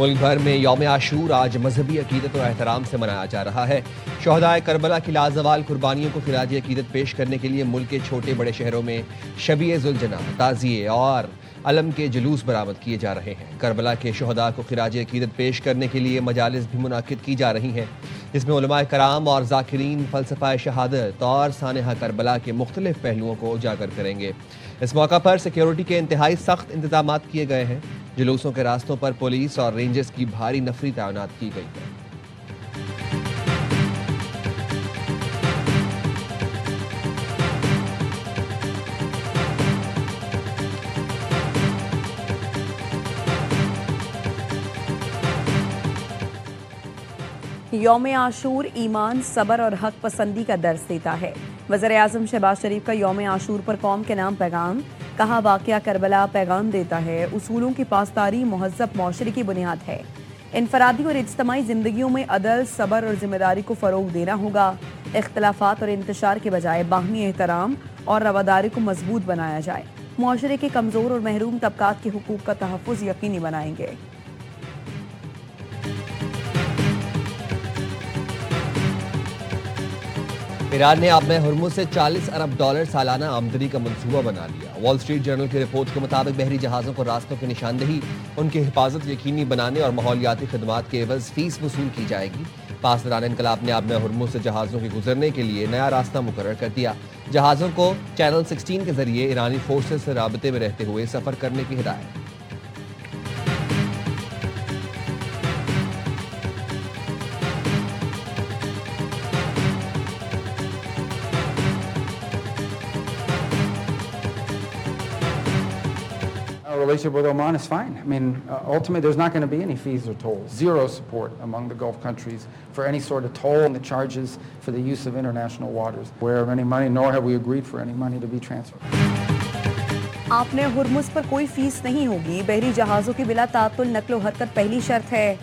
ملک بھر میں یوم عاشور آج مذہبی عقیدت و احترام سے منایا جا رہا ہے۔ شہدائے کربلا کی لازوال قربانیوں کو خراج عقیدت پیش کرنے کے لیے ملک کے چھوٹے بڑے شہروں میں شبیہ ذوالجناح، تعزیے اور علم کے جلوس برآمد کیے جا رہے ہیں۔ کربلا کے شہداء کو خراج عقیدت پیش کرنے کے لیے مجالس بھی منعقد کی جا رہی ہیں، جس میں علماء کرام اور ذاکرین فلسفہ شہادت اور سانحہ کربلا کے مختلف پہلوؤں کو اجاگر کریں گے۔ اس موقع پر سیکیورٹی کے انتہائی سخت انتظامات کیے گئے ہیں۔ جلوسوں کے راستوں پر پولیس اور رینجرز کی بھاری نفری تعینات کی گئی ہے۔ یوم عاشور ایمان، صبر اور حق پسندی کا درس دیتا ہے۔ وزیر اعظم شہباز شریف کا یوم عاشور پر قوم کے نام پیغام، کہا واقعہ کربلا پیغام دیتا ہے اصولوں کی پاسداری مہذب معاشرے کی بنیاد ہے۔ انفرادی اور اجتماعی زندگیوں میں عدل، صبر اور ذمہ داری کو فروغ دینا ہوگا۔ اختلافات اور انتشار کے بجائے باہمی احترام اور رواداری کو مضبوط بنایا جائے۔ معاشرے کے کمزور اور محروم طبقات کے حقوق کا تحفظ یقینی بنائیں گے۔ ایران نے آبِ ہرمز سے $40 ارب سالانہ آمدنی کا منصوبہ بنا لیا۔ وال اسٹریٹ جرنل کی رپورٹ کے مطابق بحری جہازوں کو راستوں کی نشاندہی، ان کی حفاظت یقینی بنانے اور ماحولیاتی خدمات کے عوض فیس وصول کی جائے گی۔ پاسداران انقلاب نے آبِ ہرمز سے جہازوں کے گزرنے کے لیے نیا راستہ مقرر کر دیا۔ جہازوں کو چینل 16 کے ذریعے ایرانی فورسز سے رابطے میں رہتے ہوئے سفر کرنے کی ہدایت۔ Our relationship with Oman is fine. I mean, ultimately, there's not going to be any fees or tolls. Zero support among the Gulf countries for any sort of toll and the charges for the use of international waters. Aware of any money, nor have we agreed for any money to be transferred. آپ نے Hormuz پر کوئی face نہیں ہوگی۔ بحری جہازوں کی بلا تعطل نقل و حرکت پہلی شرط ہے۔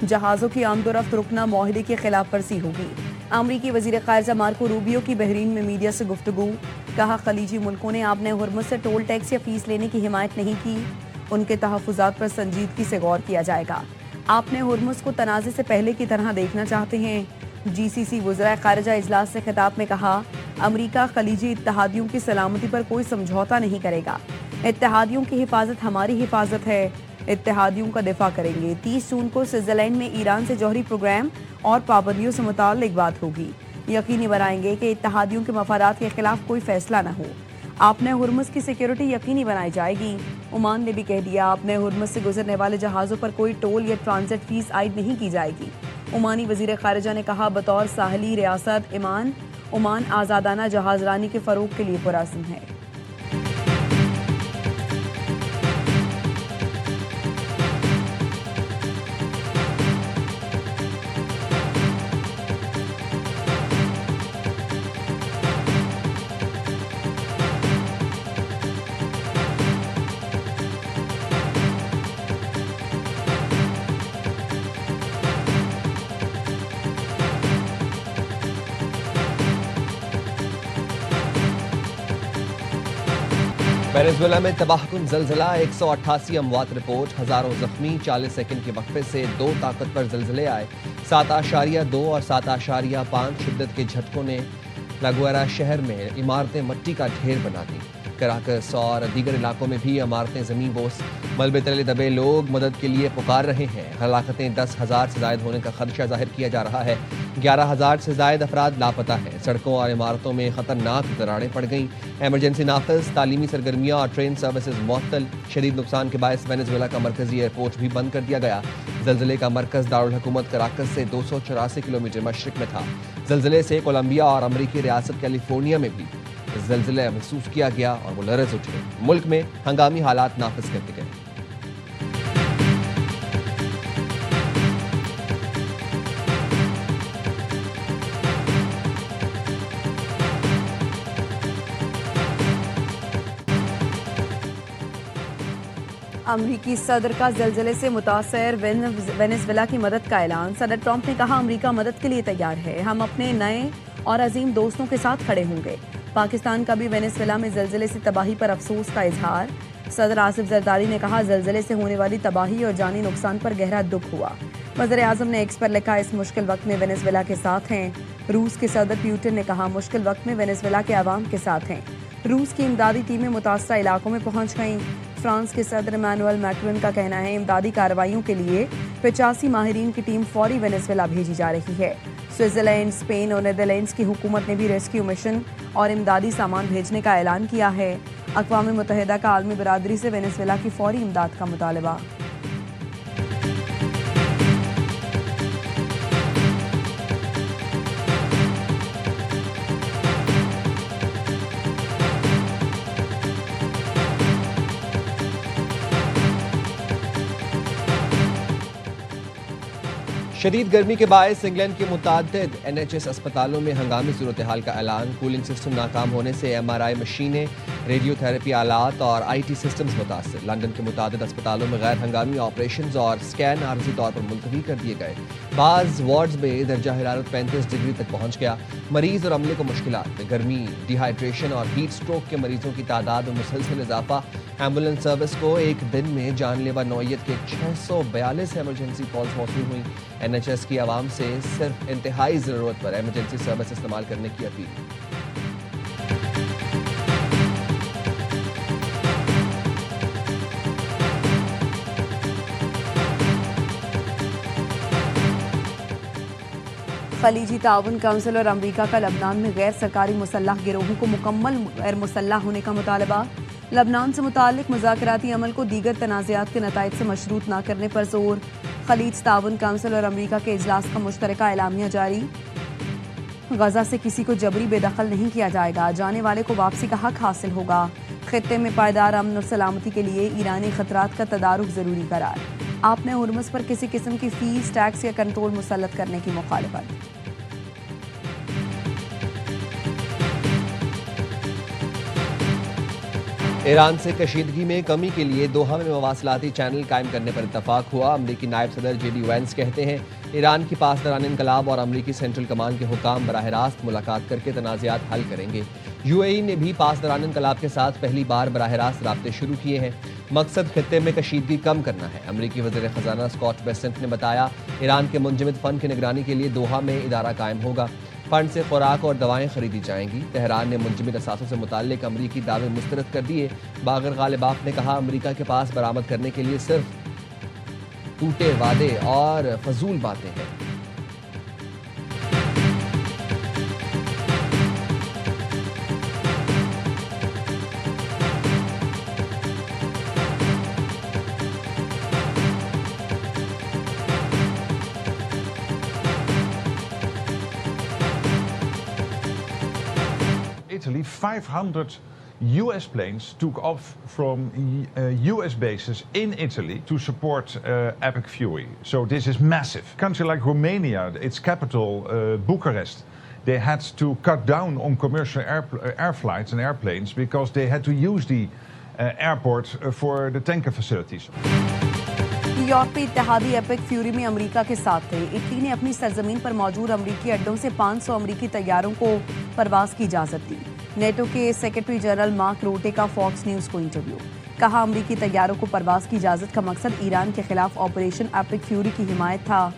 جہازوں کی آمد و رفت رکنا معاہدے کی خلاف ورزی ہوگی۔ امریکی وزیر خارجہ مارکو روبیو کی بحرین میں میڈیا سے گفتگو، کہا خلیجی ملکوں نے آبِ ہرمز سے ٹول ٹیکس یا فیس لینے کی حمایت نہیں کی، ان کے تحفظات پر سنجیدگی سے غور کیا جائے گا۔ آبِ ہرمز کو تنازع سے پہلے کی طرح دیکھنا چاہتے ہیں۔ جی سی سی وزرائے خارجہ اجلاس سے خطاب میں کہا، امریکہ خلیجی اتحادیوں کی سلامتی پر کوئی سمجھوتا نہیں کرے گا۔ اتحادیوں کی حفاظت ہماری حفاظت ہے، اتحادیوں کا دفاع کریں گے۔ 30 جون کو سوئٹزرلینڈ میں ایران سے جوہری پروگرام اور پابندیوں سے متعلق بات ہوگی۔ یقینی بنائیں گے کہ اتحادیوں کے مفادات کے خلاف کوئی فیصلہ نہ ہو۔ آبِ ہرمز کی سیکیورٹی یقینی بنائی جائے گی۔ عمان نے بھی کہہ دیا، آبِ ہرمز سے گزرنے والے جہازوں پر کوئی ٹول یا ٹرانزٹ فیس عائد نہیں کی جائے گی۔ عمانی وزیر خارجہ نے کہا، بطور ساحلی ریاست عمان آزادانہ جہاز رانی کے فروغ کے لیے پرعزم ہے۔ وینزویلا میں تباہ کن زلزلہ، 188 اموات رپورٹ، ہزاروں زخمی، 40 سیکنڈ کے وقفے سے 2 طاقتور زلزلے آئے۔ 7.2 اور 7.5 شدت کے جھٹکوں نے لاگویرا شہر میں عمارتیں مٹی کا ڈھیر بنا دیں۔ کراکس اور دیگر علاقوں میں بھی عمارتیں زمین بوس، ملبے تلے دبے لوگ مدد کے لیے پکار رہے ہیں۔ ہلاکتیں 10,000 سے زائد ہونے کا خدشہ ظاہر کیا جا رہا ہے۔ 11,000 سے زائد افراد لاپتہ ہیں۔ سڑکوں اور عمارتوں میں خطرناک دراڑیں پڑ گئیں۔ ایمرجنسی نافذ، تعلیمی سرگرمیاں اور ٹرین سروسز معطل۔ شدید نقصان کے باعث وینزویلا کا مرکزی ایئرپورٹ بھی بند کر دیا گیا۔ زلزلے کا مرکز دارالحکومت کراکس سے 284 کلومیٹر مشرق میں تھا۔ زلزلے سے کولمبیا اور امریکی ریاست کیلیفورنیا میں بھی زلزلہ محسوس کیا گیا اور وہ لرز اٹھے۔ ملک میں ہنگامی حالات نافذ کر دیے گئے۔ امریکی صدر کا زلزلے سے متاثر وینزویلا کی مدد کا اعلان۔ صدر ٹرمپ نے کہا، امریکہ مدد کے لیے تیار ہے، ہم اپنے نئے اور عظیم دوستوں کے ساتھ کھڑے ہوں گے۔ پاکستان کا بھی وینزویلا میں زلزلے سے تباہی پر افسوس کا اظہار۔ صدر آصف زرداری نے کہا زلزلے سے ہونے والی تباہی اور جانی نقصان پر گہرا دکھ ہوا۔ وزیر اعظم نے ایکس پر لکھا اس مشکل وقت میں وینزویلا کے ساتھ ہیں۔ روس کے صدر پیوٹن نے کہا مشکل وقت میں وینزویلا کے عوام کے ساتھ ہیں۔ روس کی امدادی ٹیمیں متاثرہ علاقوں میں پہنچ گئیں۔ فرانس کے صدر ایمانوئل میکرون کا کہنا ہے امدادی کارروائیوں کے لیے 85 ماہرین کی ٹیم فوری وینزویلا بھیجی جا رہی ہے۔ سوئٹزرلینڈ، اسپین اور نیدرلینڈز کی حکومت نے بھی ریسکیو مشن اور امدادی سامان بھیجنے کا اعلان کیا ہے۔ اقوام متحدہ کا عالمی برادری سے وینزویلا کی فوری امداد کا مطالبہ۔ شدید گرمی کے باعث انگلینڈ کے متعدد NHS اسپتالوں میں ہنگامی صورتحال کا اعلان۔ کولنگ سسٹم ناکام ہونے سے MRI مشینیں، ریڈیو تھراپی آلات اور IT سسٹمز متاثر۔ لندن کے متعدد اسپتالوں میں غیر ہنگامی آپریشنز اور اسکین عارضی طور پر ملتوی کر دیے گئے۔ بعض وارڈز میں درجہ حرارت 35 ڈگری تک پہنچ گیا۔ مریض اور عملے کو مشکلات، گرمی، ڈی ہائیڈریشن اور ہیٹ سٹروک کے مریضوں کی تعداد میں مسلسل اضافہ۔ ایمبولینس سروس کو ایک دن میں جان لیوا نوعیت کے 642 ایمرجنسی کالز موصول ہوئیں۔ NHS کی عوام سے صرف انتہائی ضرورت پر ایمرجنسی سروس استعمال کرنے کی اپیل۔ خلیجی تعاون کونسل اور امریکہ کا لبنان میں غیر سرکاری مسلح گروہوں کو مکمل غیر مسلح ہونے کا مطالبہ۔ لبنان سے متعلق مذاکراتی عمل کو دیگر تنازعات کے نتائج سے مشروط نہ کرنے پر زور۔ خلیج تعاون کونسل اور امریکہ کے اجلاس کا مشترکہ اعلامیہ جاری۔ غزہ سے کسی کو جبری بے دخل نہیں کیا جائے گا، جانے والے کو واپسی کا حق حاصل ہوگا۔ خطے میں پائیدار امن اور سلامتی کے لیے ایرانی خطرات کا تدارک ضروری قرار۔ آپ نے ہرمز پر کسی قسم کی فیس، ٹیکس یا کنٹرول مسلط کرنے کی مخالفت۔ ایران سے کشیدگی میں کمی کے لیے دوحہ میں مواصلاتی چینل قائم کرنے پر اتفاق ہوا۔ امریکی نائب صدر JD وینس کہتے ہیں ایران کی پاسداران انقلاب اور امریکی سینٹرل کمان کے حکام براہ راست ملاقات کر کے تنازعات حل کریں گے۔ UAE نے بھی پاسداران انقلاب کے ساتھ پہلی بار براہ راست رابطے شروع کیے ہیں۔ مقصد خطے میں کشیدگی کم کرنا ہے۔ امریکی وزیر خزانہ اسکاٹ بیسنٹ نے بتایا ایران کے منجمد فنڈ کی نگرانی کے لیے دوحہ میں ادارہ قائم ہوگا۔ فنڈ سے خوراک اور دوائیں خریدی جائیں گی۔ تہران نے منجمد اثاثوں سے متعلق امریکی دعوے مسترد کر دیے۔ باقر غالباف نے کہا امریکہ کے پاس برآمد کرنے کے لیے صرف ٹوٹے وعدے اور فضول باتیں ہیں۔ Italy, 500 US planes took off from US bases in Italy to support Epic Fury. So this is massive. A country like Romania, its capital Bucharest, they had to cut down on commercial air flights and airplanes because they had to use the airport for the tanker facilities. یورپی اتحادی epic fury میں امریکہ کے ساتھ تھے۔ Italy نے اپنی سرزمین پر موجود امریکی اڈوں سے 500 امریکی طیاروں کو پرواز کی اجازت دی۔ نیٹو کے سیکرٹری جنرل مارک روٹے کا فاکس نیوز کو انٹرویو۔ کہا امریکی طیاروں کو پرواز کی اجازت کا مقصد ایران کے خلاف آپریشن ایپک فیوری کی حمایت تھا۔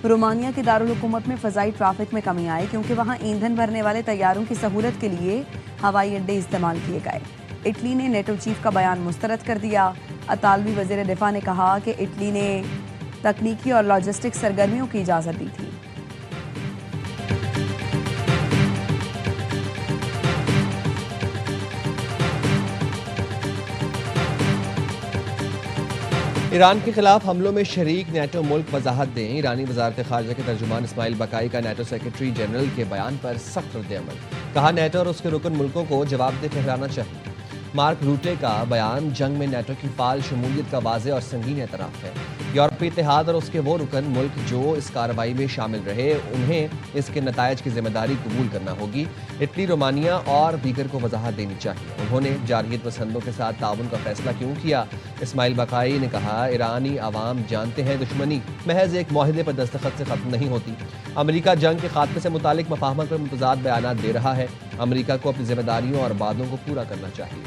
رومانیہ کے دارالحکومت میں فضائی ٹریفک میں کمی آئی کیونکہ وہاں ایندھن بھرنے والے طیاروں کی سہولت کے لیے ہوائی اڈے استعمال کیے گئے۔ اٹلی نے نیٹو چیف کا بیان مسترد کر دیا۔ اطالوی وزیر دفاع نے کہا کہ اٹلی نے تکنیکی اور لاجسٹک سرگرمیوں کی اجازت دی تھی۔ ایران کے خلاف حملوں میں شریک نیٹو ملک وضاحت دیں۔ ایرانی وزارت خارجہ کے ترجمان اسماعیل بقائی کا نیٹو سیکرٹری جنرل کے بیان پر سخت رد عمل۔ کہا نیٹو اور اس کے رکن ملکوں کو جواب دہ ٹھہرانا چاہیے۔ مارک روٹے کا بیان جنگ میں نیٹو کی فعال شمولیت کا واضح اور سنگین اعتراف ہے۔ یورپی اتحاد اور اس کے وہ رکن ملک جو اس کارروائی میں شامل رہے انہیں اس کے نتائج کی ذمہ داری قبول کرنا ہوگی۔ اٹلی، رومانیہ اور دیگر کو وضاحت دینی چاہیے انہوں نے جارحیت پسندوں کے ساتھ تعاون کا فیصلہ کیوں کیا۔ اسماعیل بقائی نے کہا ایرانی عوام جانتے ہیں دشمنی محض ایک معاہدے پر دستخط سے ختم نہیں ہوتی۔ امریکہ جنگ کے خاتمے سے متعلق مفاہمت پر متضاد بیانات دے رہا ہے۔ امریکہ کو اپنی ذمہ داریوں اور وعدوں کو پورا کرنا چاہیے۔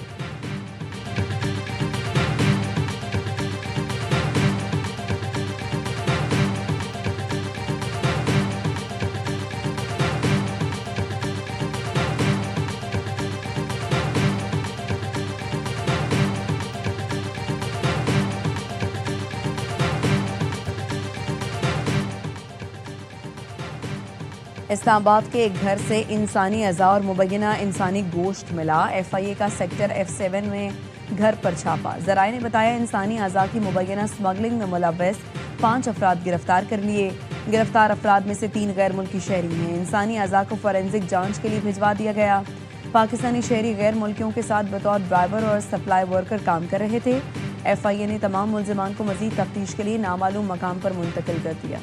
اسلام آباد کے ایک گھر سے انسانی اعضاء اور مبینہ انسانی گوشت ملا. FIA کا سیکٹر F7 میں گھر پر چھاپا. ذرائع نے بتایا انسانی اعضاء کی مبینہ سمگلنگ میں ملوث 5 افراد گرفتار کر لیے. گرفتار افراد میں سے 3 غیر ملکی شہری ہیں. انسانی اعضاء کو فورینزک جانچ کے لیے بھجوا دیا گیا. پاکستانی شہری غیر ملکیوں کے ساتھ بطور ڈرائیور اور سپلائی ورکر کام کر رہے تھے. FIA نے تمام ملزمان کو مزید تفتیش کے لیے نامعلوم مقام پر منتقل کر دیا.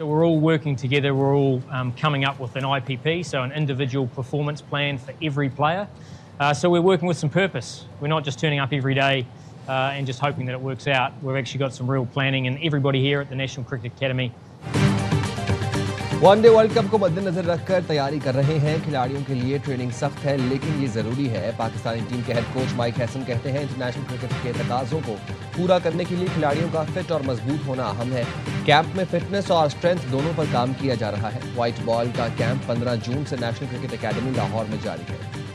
We're all working together, we're all coming up with an IPP, so an individual performance plan for every player. So we're working with some purpose. We're not just turning up every day and just hoping that it works out. We've actually got some real planning, and everybody here at the National Cricket Academy. One day world cup کو مد نظر رکھ کر تیاری کر رہے ہیں. کھلاڑیوں کے لیے ٹریننگ سخت ہے لیکن یہ ضروری ہے. پاکستانی ٹیم کے ہیڈ کوچ مائک ہیسن کہتے ہیں انٹرنیشنل کرکٹ کے تقاضوں کو پورا کرنے کے لیے کھلاڑیوں کا فٹ اور مضبوط ہونا اہم ہے. کیمپ میں فٹنس اور اسٹرینتھ دونوں پر کام کیا جا رہا ہے. وائٹ بال کا کیمپ 15 جون سے نیشنل کرکٹ اکیڈمی لاہور میں جاری ہے.